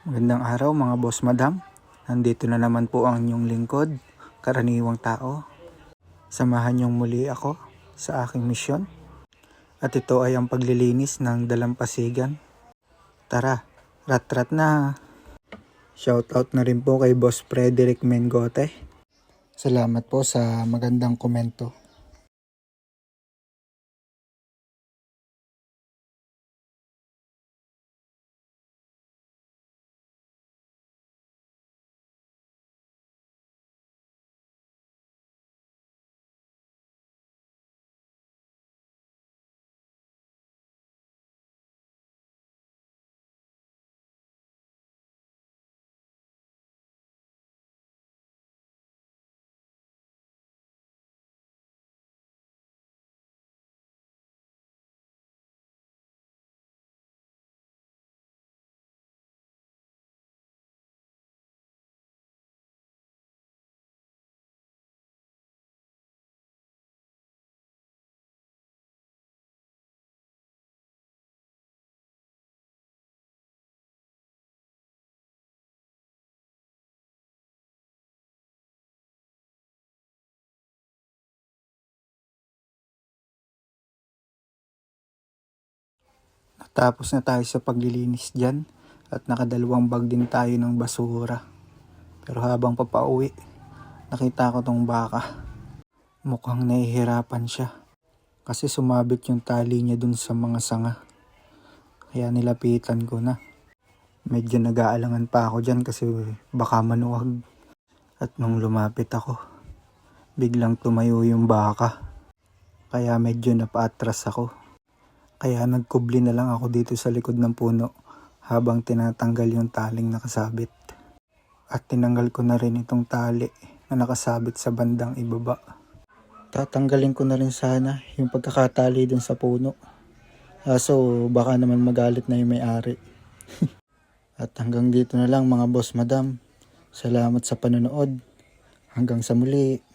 Magandang araw mga boss madam. Nandito na naman po ang inyong lingkod, karaniwang tao. Samahan niyong muli ako sa aking misyon. At ito ay ang paglilinis ng dalampasigan. Tara, rat-rat na. Shoutout na rin po kay Boss Frederick Mengote. Salamat po sa magandang komento. Natapos na tayo sa paglilinis dyan at nakadalawang bag din tayo ng basura. Pero habang papauwi, nakita ko tong baka. Mukhang nahihirapan siya kasi sumabit yung tali niya dun sa mga sanga. Kaya nilapitan ko na. Medyo nag-aalangan pa ako dyan kasi baka manuwag. At nung lumapit ako, biglang tumayo yung baka. Kaya medyo napaatras ako. Kaya nagkubli na lang ako dito sa likod ng puno habang tinatanggal yung taling nakasabit. At tinanggal ko na rin itong tali na nakasabit sa bandang ibaba. Tatanggalin ko na rin sana yung pagkakatali dun sa puno. So baka naman magalit na yung may-ari. At hanggang dito na lang mga boss madam. Salamat sa panonood. Hanggang sa muli.